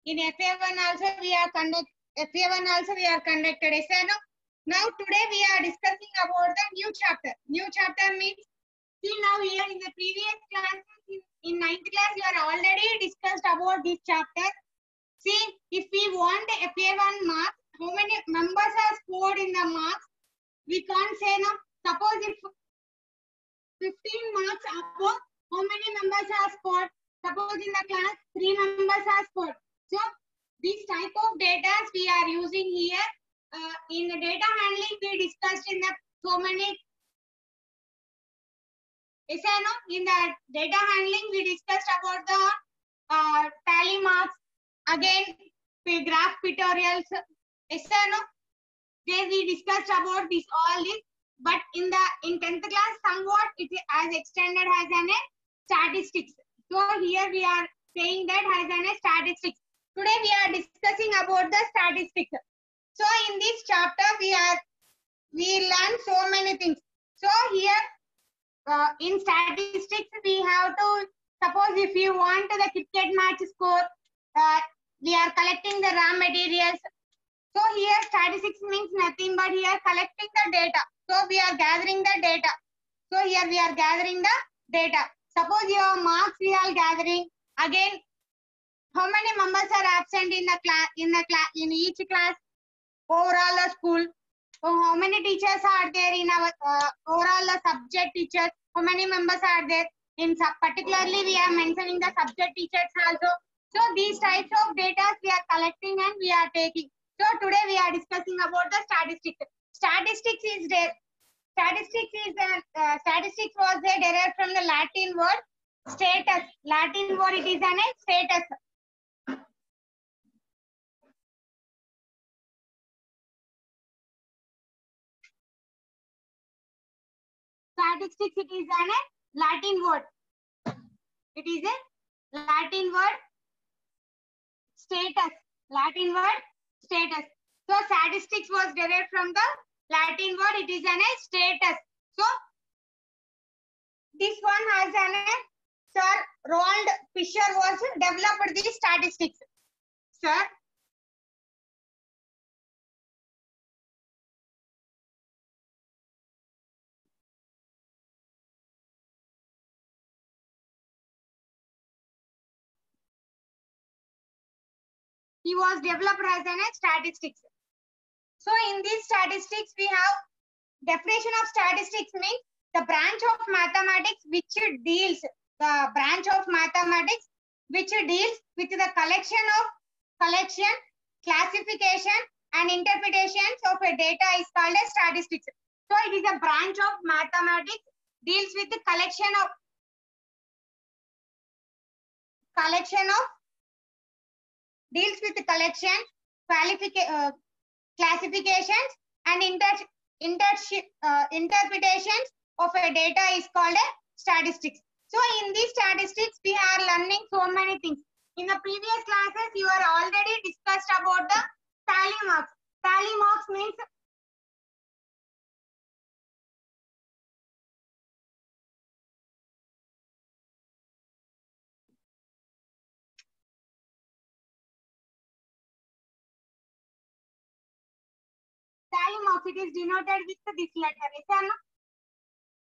In FA1 also we are conducted. Yes or no? Now today we are discussing about the new chapter. New chapter means, see now here in the previous classes in 9th class you are already discussed about this chapter. See, if we want the FA1 marks, how many members are scored in the marks? We can't say no. Suppose if 15 marks above, how many members are scored? Suppose in the class 3 members are scored. So this type of data we are using here. In the data handling we discussed in the so many. Yes or no? In the data handling we discussed about the tally marks. Again, graph pictorials. Yes or no? There we discussed about this all this. But in 10th class, somewhat it is as extended as an statistics. So here we are saying that as an statistics. Today we are discussing about the statistics. So in this chapter we learn so many things. So here in statistics we have to, suppose if you want the cricket match score, we are collecting the raw materials. So here statistics means nothing but here collecting the data. So we are gathering the data. So here we are gathering the data. Suppose your marks we are gathering. Again, how many members are absent in the class in each class? Overall the school. So how many teachers are there in our overall the subject teachers? How many members are there? In particularly we are mentioning the subject teachers also. So these types of data we are collecting and we are taking. So today we are discussing about the statistics. Statistics was derived from the Latin word status. Latin word it is an status. Statistics it is an Latin word. It is a Latin word status. Latin word status. So statistics was derived from the Latin word. It is an status. So this one has an Sir Roald Fisher was developed the statistics. Sir. He was developed as an statistics. So in these statistics we have definition of statistics means the branch of mathematics which deals with the collection, classification and interpretations of a data is called as statistics. So it is a branch of mathematics deals with the classifications and interpretations of a data is called a statistics. So in these statistics we are learning so many things. In the previous classes you are already discussed about the tally marks. Tally marks means tally marks, it is denoted with this letter.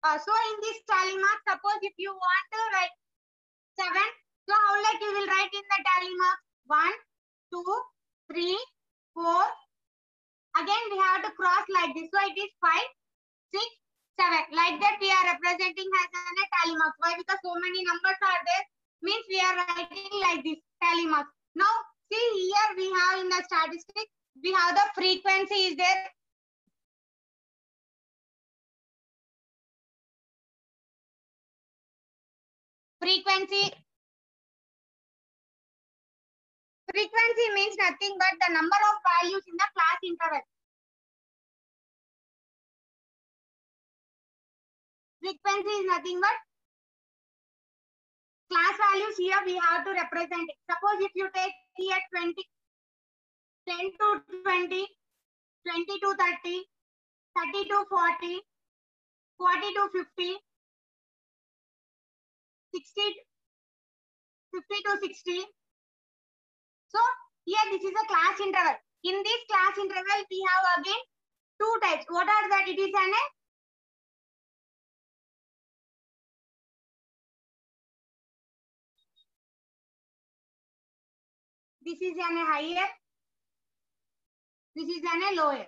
So in this tally mark, suppose if you want to write 7, so how like you will write in the tally mark 1, 2, 3, 4. Again we have to cross like this. So it is 5, 6, 7. Like that we are representing as a tally mark. Why? Because so many numbers are there. Means we are writing like this tally mark. Now see here we have in the statistics, we have the frequency is there. Frequency means nothing but the number of values in the class interval. Frequency is nothing but class values. Here we have to represent it. Suppose if you take here 10 to 20, 20 to 30, 30 to 40, 40 to 50, 50 to 60. So Here this is a class interval. In this class interval, we have again two types. What are that? It is an this is an higher, this is an lower.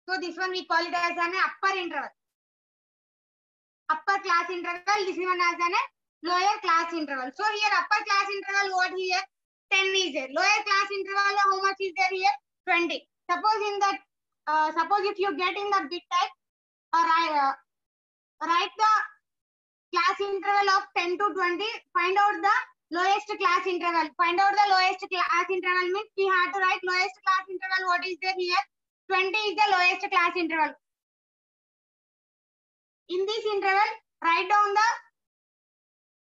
So this one we call it as an upper interval. Upper class interval, this one as an lower class interval. So here upper class interval, what here? 10 is there. Lower class interval, how much is there here? 20. Suppose in that, suppose if you get in the bit type, write the class interval of 10 to 20, find out the lowest class interval. Find out the lowest class interval means we have to write lowest class interval. What is there here? 20 is the lowest class interval. In this interval, write down the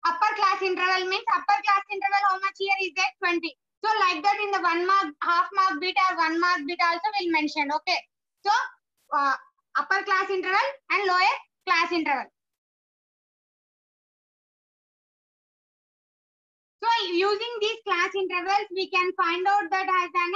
upper class interval means upper class interval, how much here is there? 20. So like that in the 1 mark, half mark bit or 1 mark bit also will mention. Okay. So upper class interval and lower class interval. So using these class intervals, we can find out that as an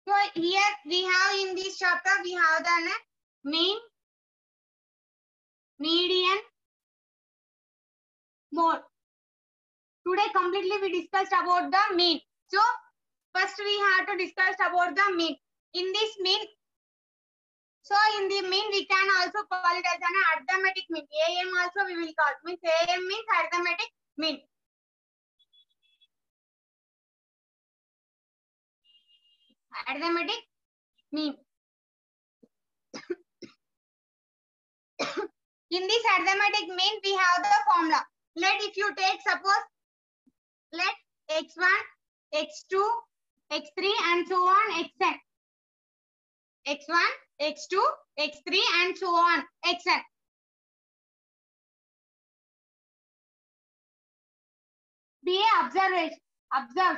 so here we have in this chapter, we have the mean, median, mode. Today completely we discussed about the mean. So first we have to discuss about the mean. In this mean, so in the mean we can also call it as an arithmetic mean. AM also we will call. Means AM means arithmetic mean. Arithmetic mean. In this arithmetic mean, we have the formula. Let if you take suppose, let x1, x2, x3 and so on, xn. x1, x2, x3 and so on, xn. Be a observation. Observe.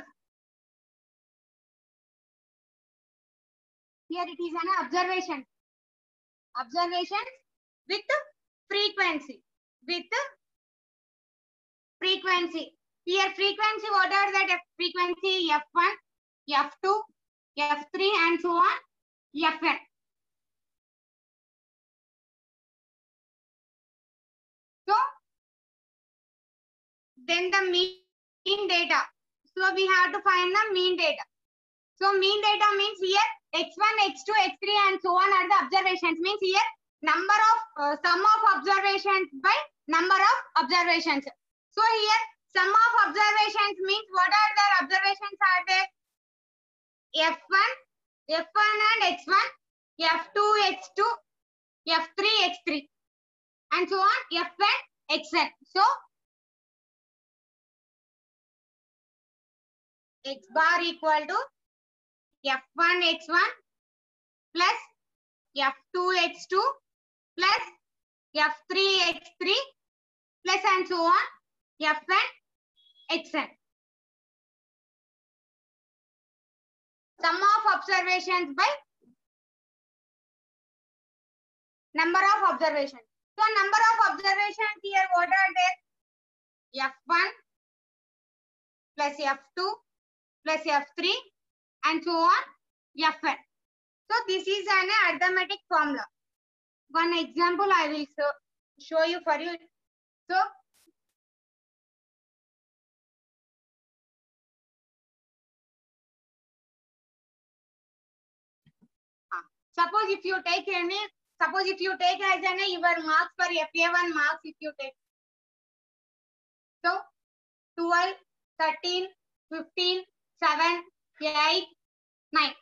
Here it is an observation. Observation with frequency. With frequency. Here frequency, what are that? Frequency F1, F2, F3 and so on, Fn. So then the mean data. So we have to find the mean data. So mean data means here x1, x2, x3 and so on are the observations. Means here number of sum of observations by number of observations. So here sum of observations means what are the observations are there? F1 and x1, F2, x2, F3, x3 and so on, Fn, xn. So x bar equal to F1, x1 plus F2, x2 plus F3, x3 plus and so on, Fn, xn. Sum of observations by number of observations. So number of observations here, what are there? F1 plus F2 plus F3 and so on, Fn. So this is an arithmetic formula. One example I will show you for you. So suppose if you take any, suppose if you take as an your marks for FA1 marks, if you take, so 12, 13, 15, 7, 8, 9.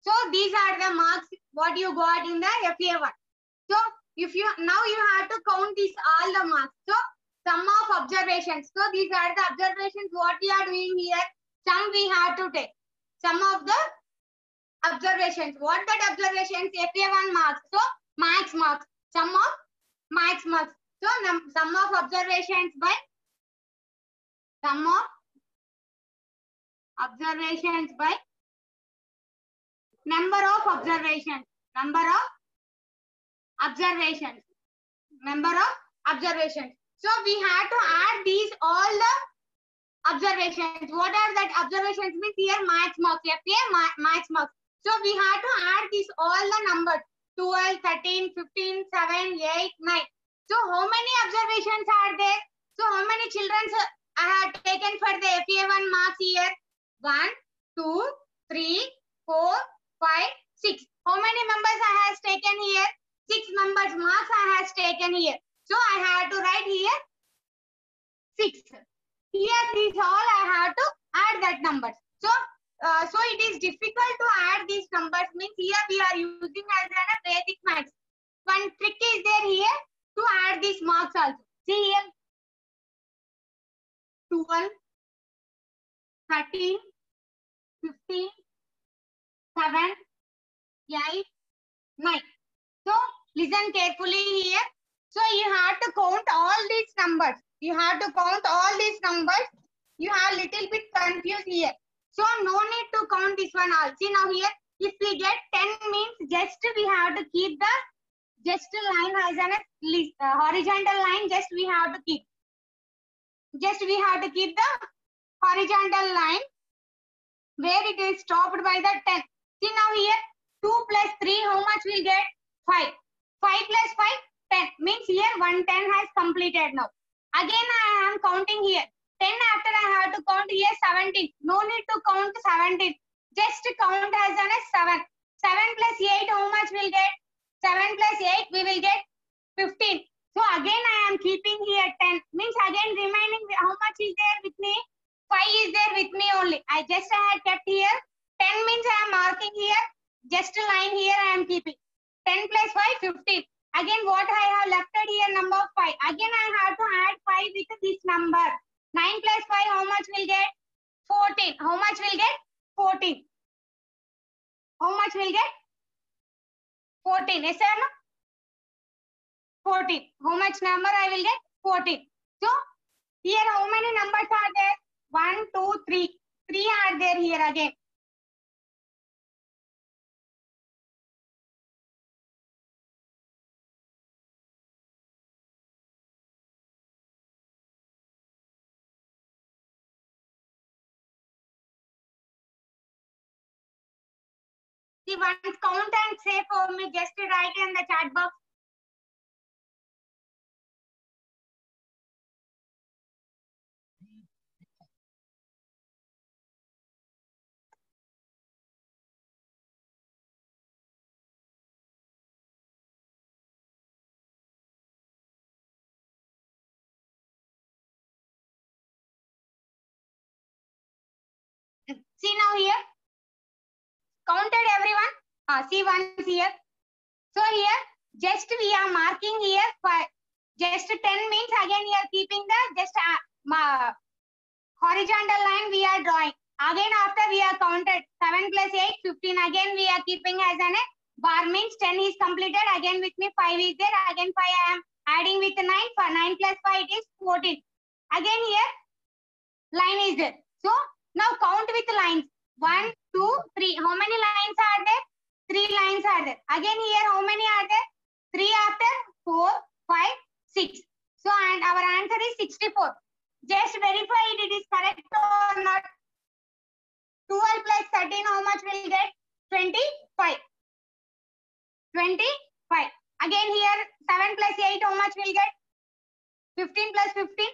So these are the marks what you got in the FA1. So If you now you have to count these all the marks. So sum of observations. So these are the observations. What we are doing here? Sum we have to take. Sum of the observations. What that observations? FA1 marks. So max marks. Sum of max marks. So sum of observations by sum of observations by number of observations. Number of observations. Number of observations. So we have to add these all the observations. What are that observations? Means here max marks. FA max marks. So we have to add these all the numbers. 12, 13, 15, 7, 8, 9. So how many observations are there? So how many children I have taken for the FA1 marks here? 1, 2, 3, 4, 5, 6. How many members I have taken here? 6 members marks I have taken here. So I have to write here 6. Here these all I have to add that numbers. So so it is difficult to add these numbers. Means here we are using as a basic maths. One trick is there here to add these marks also. See here 12, 13, 15, 7, 8, 9. So listen carefully here. So you have to count all these numbers. You have to count all these numbers. You have little bit confused here. So no need to count this one all. See now here, if we get 10 means just we have to keep the just line as a horizontal line. Just we have to keep. Just we have to keep the horizontal line where it is stopped by the 10. See now here, 2 plus 3, how much will get? 5. 5 plus 5, 10. Means here 110 has completed now. Again I am counting here. 10 after I have to count here 17. No need to count 17. Just count as a 7. 7 plus 8, how much will get? 7 plus 8, we will get 15. So again I am keeping here 10. Means again remaining, how much is there with me? 5 is there with me only. I had kept here. 10 means I am marking here. Just a line here I am keeping. 10 plus 5, 15. Again what I have left here number 5. Again I have to add 5 with this number. 9 plus 5, how much will get? 14. How much will get? 14. How much will get? 14. Yes or no? 14. How much number I will get? 14. So, here how many numbers are there? 1, 2, 3. 3 are there here again. See, once count and say for me, just write in the chat box. See now here. Counted everyone? See once here. So here, just we are marking here for just 10 means again we are keeping the just horizontal line we are drawing. Again after we are counted 7 plus 8, 15. Again we are keeping as an bar means 10 is completed. Again with me 5 is there. Again 5 I am adding with 9. For 9 plus 5 it is 14. Again here line is there. So now count with lines. 1, 2, 3. How many lines are there? 3 lines are there. Again here how many are there? 3 after 4, 5, 6. So and our answer is 64. Just verify it is correct or not. 12 plus 13 how much will get? 25. 25. Again here 7 plus 8 how much will get? 15 plus 15?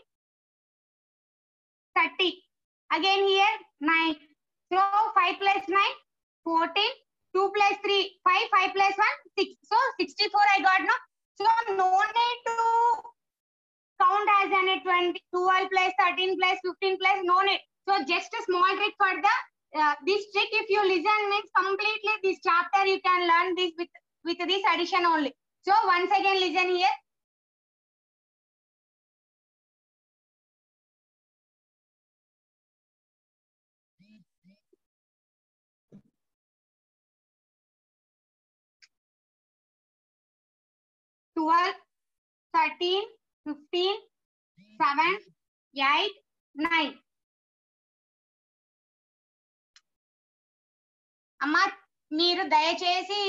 30. Again here 9. So 5 plus 9, 14, 2 plus 3, 5, 5 plus 1, 6. So 64 I got now. So no need to count as an 12 plus 13 plus 15 plus, no need. So just a small trick for the this trick if you listen means completely this chapter you can learn this with this addition only. So once again listen here. Twelve, 13, 15, 7, 8, 9. అమ్మా మీరు దయచేసి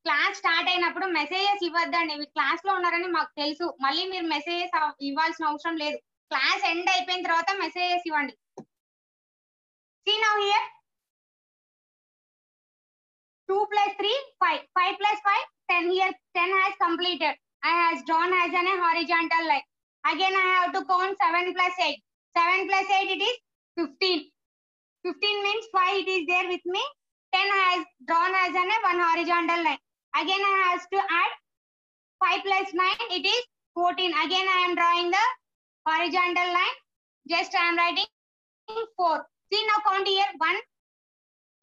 class start అయినప్పుడు messages ఇవ్వద్దండి. మీరు class లో ఉన్నారని మాకు తెలుసు. మళ్ళీ మీరు మెసేజెస్ ఇవ్వాల్సిన అవసరం లేదు. క్లాస్ ఎండ్ అయిపోయిన తర్వాత మెసేజెస్ ఇవ్వండి. See now here. 2 plus 3, 5. 5 plus 5, 10. Here 10 has completed. I has drawn as an horizontal line. Again I have to count 7 plus 8. 7 plus 8 it is 15. 15 means 5 it is there with me. 10 has drawn as an one horizontal line. Again I have to add 5 plus 9 it is 14. Again I am drawing the horizontal line. Just I am writing 4. See now count here 1,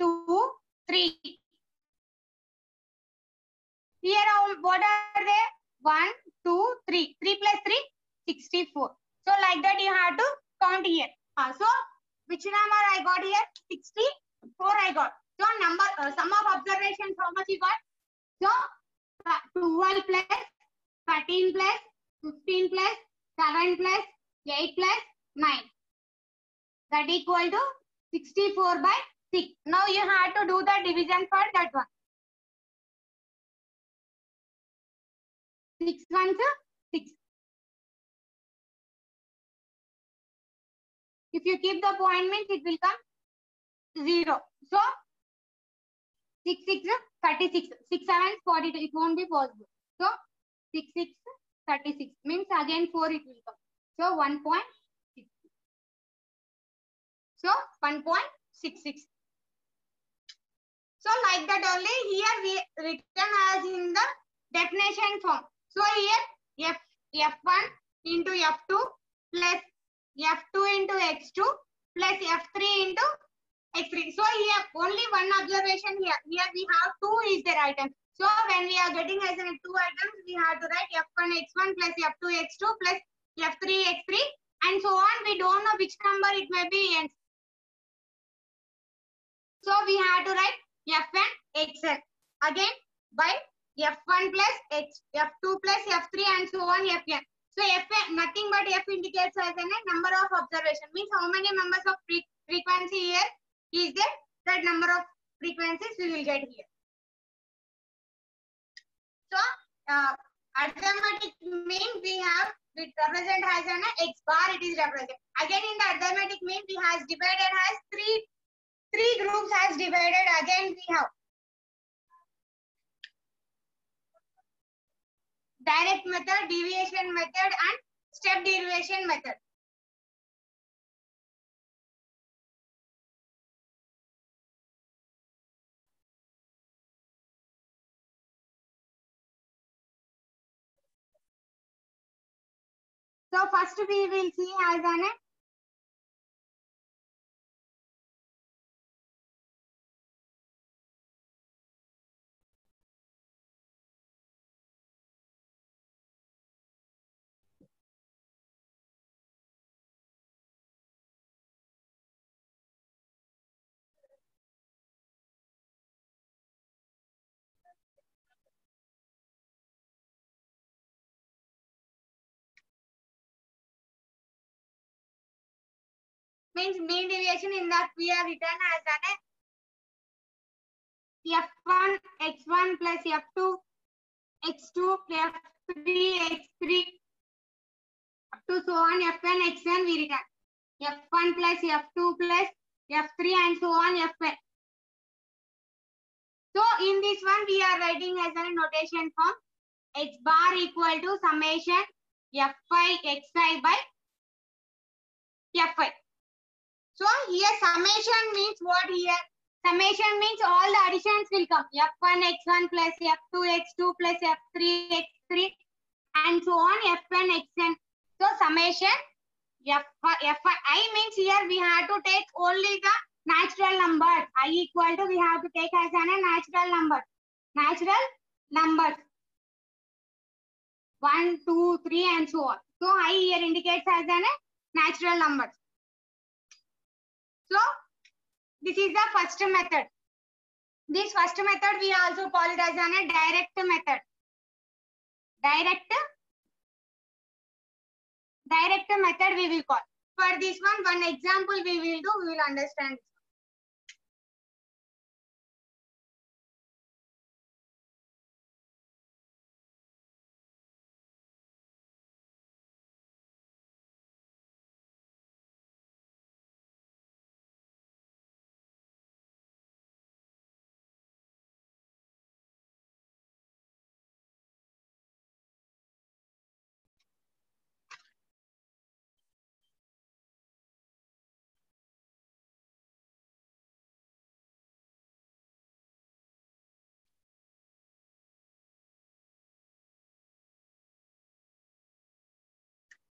2, 3. Here what are they? 1, 2, 3. 3 plus 3, 64. So like that you have to count here. So which number I got here? 64 I got. So number sum of observations how much you got? So 12 plus 13 plus 15 plus 7 plus 8 plus 9. That equal to 64 by 6. Now you have to do the division for that one. 6 ones 6. If you keep the point means it will come 0. So 6 6 36. 6 7 42. It won't be possible. So 6 6 36 means again 4 it will come. So 1.6. So 1.66. So like that only here we written as in the definition form. So here F1 into F2 plus F2 into X2 plus F3 into X3. So here only one observation here. Here we have 2 is the item. So when we are getting as in 2 items, we have to write F1 X1 plus F2 X2 plus F3 X3 and so on. We don't know which number it may be. And so we have to write Fn Xn again by F1 plus F2 plus F3 and so on Fn. So Fn nothing but F indicates as a number of observation. Means how many members of frequency here is there? That number of frequencies we will get here. So arithmetic mean we have it represent as an X bar. It is represent. Again in the arithmetic mean we has divided as three groups has divided. Again we have direct method, deviation method and step derivation method. So first we will see as an means mean deviation. In that we are written as an F1 X1 plus F2 X2 plus F3 X3 up to so on Fn Xn we written F1 plus F2 plus F3 and so on Fn. So in this one we are writing as a notation form H bar equal to summation Fi Xi by Fi. So here summation means what here? Summation means all the additions will come. F1 X1 plus F2 X2 plus F3 X3 and so on Fn Xn. So summation I means here we have to take only the natural numbers. I equal to we have to take as a natural number. Natural numbers. 1, 2, 3, and so on. So I here indicates as an natural numbers. So this is the first method. This first method we also call it as a direct method. Direct method we will call. For this one example we will do, we will understand.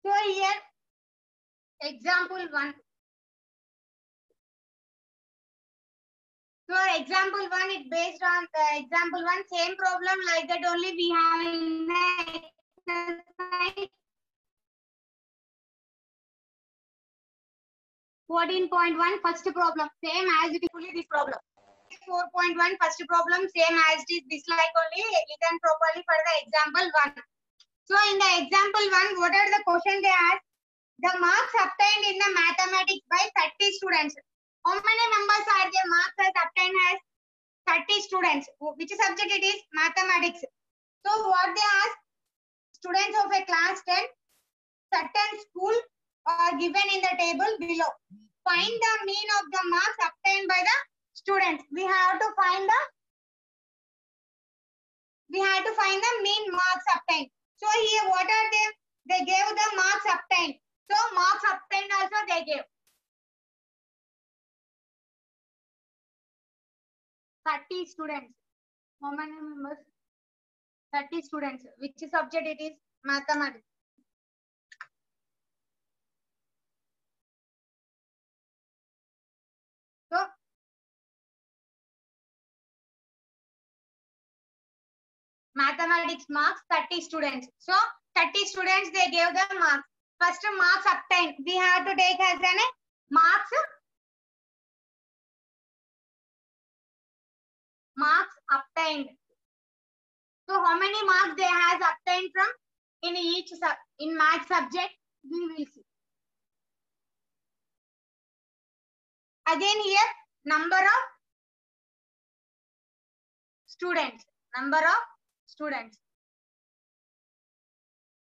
So here example 1. So example 1 is based on example 1, same problem like that only we have in the exercise 14.1 first problem, same as it is only this problem. 4.1 first problem, same as it is this like only written properly for the example 1. So in the example 1, what are the questions they ask? The marks obtained in the mathematics by 30 students. How many members are there? Marks has obtained as 30 students. Which subject it is? Mathematics. So what they ask? Students of a class 10, certain school are given in the table below. Find the mean of the marks obtained by the students. We have to find the mean marks obtained. So here what are they? They gave the marks obtained. So marks obtained also they gave. 30 students. How many members? 30 students. Which subject it is? Mathematics. So mathematics marks 30 students. So 30 students they gave the marks. First marks obtained. We have to take as an marks obtained. So how many marks they has obtained from in each in math subject? We will see. Again here number of students.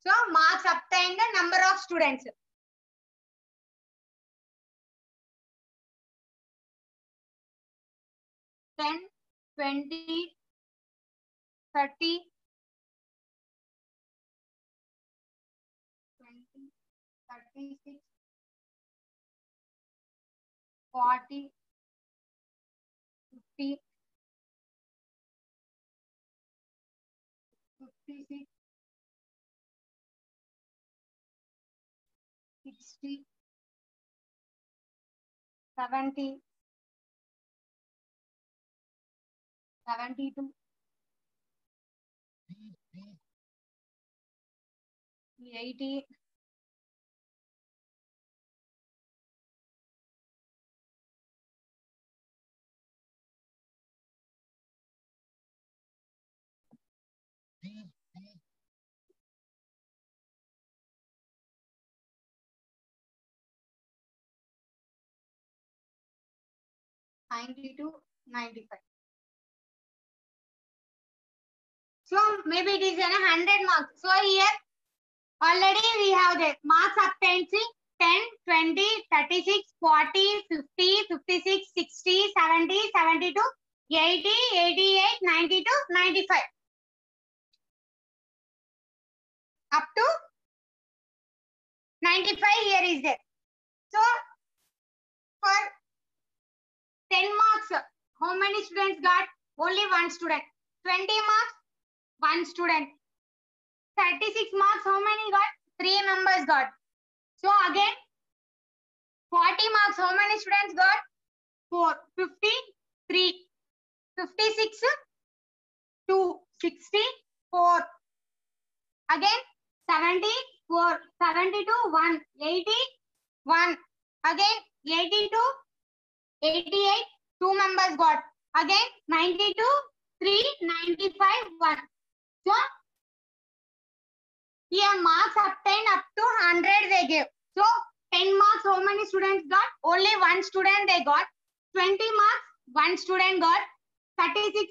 So marks obtained the number of students. Ten, 20, 30, 20, 36, 40, 50, 56, 60, 70, 72, 80, 92, 95. So maybe it is 100 marks. So here already we have the marks obtained 10, 20, 36, 40, 50, 56, 60, 70, 72, 80, 88, 92, 95. Up to 95 here is there. So for 10 marks, how many students got? Only one student. 20 marks, one student. 36 marks, how many got? 3 members got. So again, 40 marks, how many students got? 4. 53. 56, 2. 64. Again 74, 72, 1, 81. Again 82, 88, 2 members got. Again 92, 3, 95, 1. So here marks obtained up to 100 they gave. So 10 marks, how many students got? Only one student they got. 20 marks, one student got. 36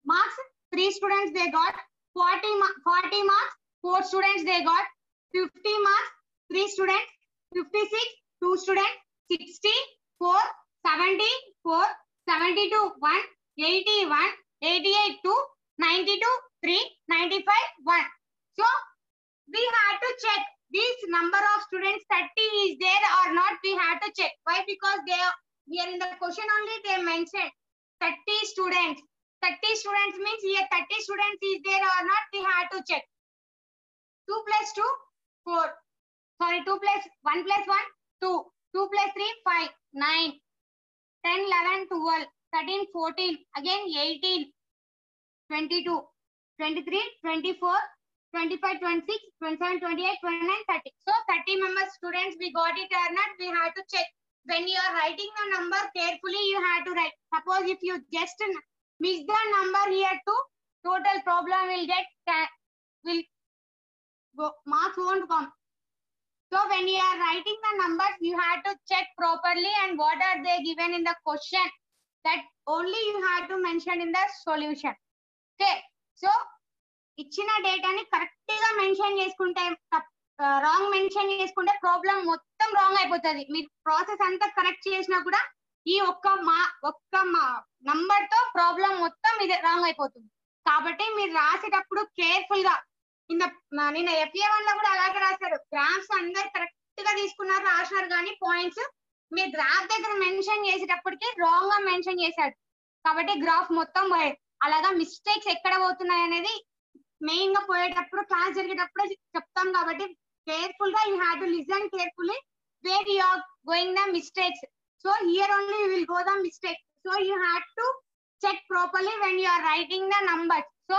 marks, 3 students they got. 40 marks, 4 students they got. 50 marks, 3 students. 56, 2 students. 60, 4, 70, 4, 72, 1, 81, 88, 2, 92, 3, 95, 1. So we had to check this number of students 30 is there or not. We had to check. Why? Because they are here in the question only they mentioned 30 students. 30 students means here 30 students is there or not. We had to check. 2 plus 2, 4. Sorry, 2 plus 1 plus 1, 2. 2 plus 3, 5, 9, 10, 11, 12, 13, 14. Again 18, 22, 23, 24. 25, 26, 27, 28, 29, 30. So 30 members students we got it or not, we have to check. When you are writing the number carefully, you have to write. Suppose if you just miss the number here too, total problem will get, marks won't come. So when you are writing the numbers, you have to check properly and what are they given in the question. That only you have to mention in the solution. Okay. So ఇచ్చిన డేటాని correct గా mention చేసుకుంటే wrong mention చేసుకుంటే problem మొత్తం wrong అయిపోతుంది. మీరు process అంతా correct చేసినా కూడా ఈ ఒక్క నంబర్ తో ప్రాబ్లం మొత్తం ఇది రాంగ్ అయిపోతుంది. కాబట్టి మీరు రాసేటప్పుడు కేర్ఫుల్ గా నిన్న FA1 లో కూడా అలాగే రాశారు. గ్రాఫ్స్ అందరు కరెక్ట్ గా తీసుకున్నారు, రాసినారు, కానీ పాయింట్స్ మీరు గ్రాఫ్ దగ్గర మెన్షన్ చేసేటప్పటికి రాంగ్ గా మెన్షన్ చేశాడు. కాబట్టి గ్రాఫ్ మొత్తం పోయేది. అలాగా మిస్టేక్స్ ఎక్కడ పోతున్నాయి అనేది మెయిన్ గా పోయేటప్పుడు క్లాస్ జరిగేటప్పుడు చెప్తాం. కాబట్టి కేర్ఫుల్ గా you have to listen carefully where you are going the mistakes. So here only you will go the mistake. So you have to check properly when you are writing the numbers. So